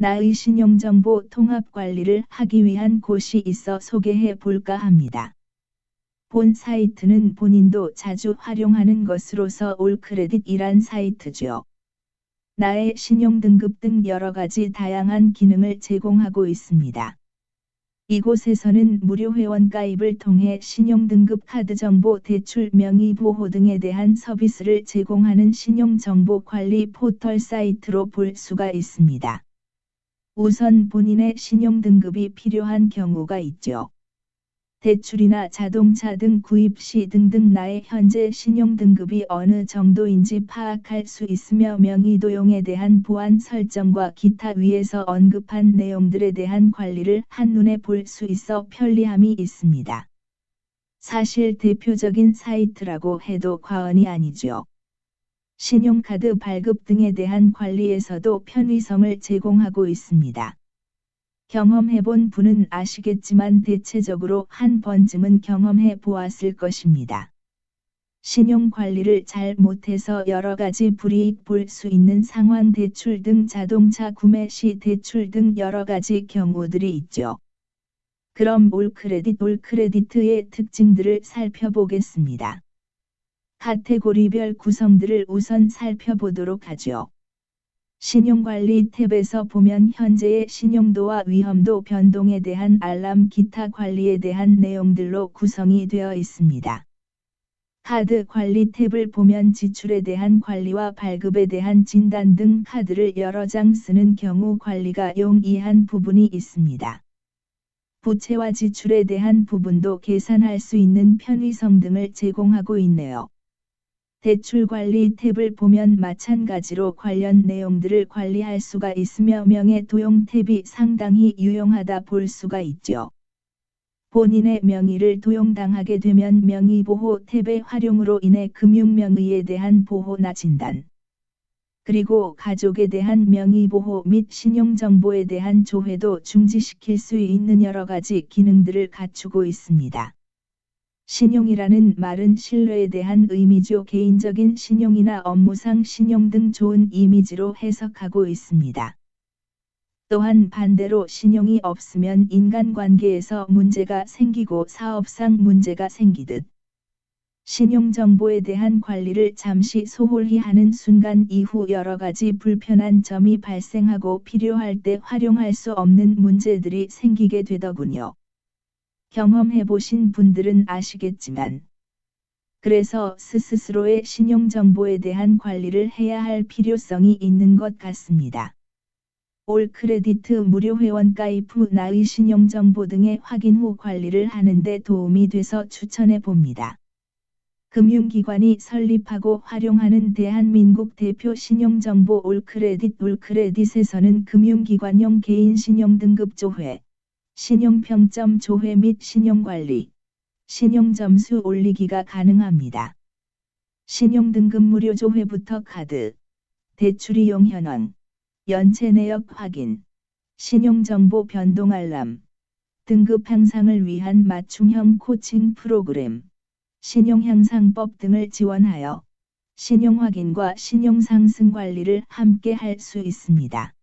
나의 신용정보 통합 관리를 하기 위한 곳이 있어 소개해 볼까 합니다. 본 사이트는 본인도 자주 활용하는 것으로서 올크레딧이란 사이트죠. 나의 신용등급 등 여러 가지 다양한 기능을 제공하고 있습니다. 이곳에서는 무료 회원가입을 통해 신용등급 카드 정보, 대출 명의 보호 등에 대한 서비스를 제공하는 신용정보 관리 포털 사이트로 볼 수가 있습니다. 우선 본인의 신용등급이 필요한 경우가 있죠. 대출이나 자동차 등 구입 시 등등 나의 현재 신용등급이 어느 정도인지 파악할 수 있으며 명의 도용에 대한 보안 설정과 기타 위에서 언급한 내용들에 대한 관리를 한눈에 볼 수 있어 편리함이 있습니다. 사실 대표적인 사이트라고 해도 과언이 아니죠. 신용카드 발급 등에 대한 관리에서도 편의성을 제공하고 있습니다. 경험해본 분은 아시겠지만 대체적으로 한 번쯤은 경험해 보았을 것입니다. 신용관리를 잘 못해서 여러 가지 불이익 볼 수 있는 상환 대출 등 자동차 구매 시 대출 등 여러 가지 경우들이 있죠. 그럼 올크레디트의 특징들을 살펴보겠습니다. 카테고리별 구성들을 우선 살펴보도록 하죠. 신용관리 탭에서 보면 현재의 신용도와 위험도 변동에 대한 알람 기타 관리에 대한 내용들로 구성이 되어 있습니다. 카드 관리 탭을 보면 지출에 대한 관리와 발급에 대한 진단 등 카드를 여러 장 쓰는 경우 관리가 용이한 부분이 있습니다. 부채와 지출에 대한 부분도 계산할 수 있는 편의성 등을 제공하고 있네요. 대출 관리 탭을 보면 마찬가지로 관련 내용들을 관리할 수가 있으며 명의 도용 탭이 상당히 유용하다 볼 수가 있죠. 본인의 명의를 도용당하게 되면 명의보호 탭의 활용으로 인해 금융명의에 대한 보호나 진단, 그리고 가족에 대한 명의보호 및 신용정보에 대한 조회도 중지시킬 수 있는 여러 가지 기능들을 갖추고 있습니다. 신용이라는 말은 신뢰에 대한 의미죠. 개인적인 신용이나 업무상 신용 등 좋은 이미지로 해석하고 있습니다. 또한 반대로 신용이 없으면 인간관계에서 문제가 생기고 사업상 문제가 생기듯 신용정보에 대한 관리를 잠시 소홀히 하는 순간 이후 여러 가지 불편한 점이 발생하고 필요할 때 활용할 수 없는 문제들이 생기게 되더군요. 경험해보신 분들은 아시겠지만, 그래서 스스로의 신용정보에 대한 관리를 해야 할 필요성이 있는 것 같습니다. 올크레디트 무료 회원 가입 후 나의 신용정보 등의 확인 후 관리를 하는 데 도움이 돼서 추천해 봅니다. 금융기관이 설립하고 활용하는 대한민국 대표 신용정보 올크레딧에서는 금융기관용 개인 신용등급 조회, 신용평점 조회 및 신용관리, 신용점수 올리기가 가능합니다. 신용등급 무료 조회부터 카드, 대출이용 현황, 연체 내역 확인, 신용정보 변동 알람, 등급 향상을 위한 맞춤형 코칭 프로그램, 신용향상법 등을 지원하여 신용확인과 신용상승 관리를 함께 할 수 있습니다.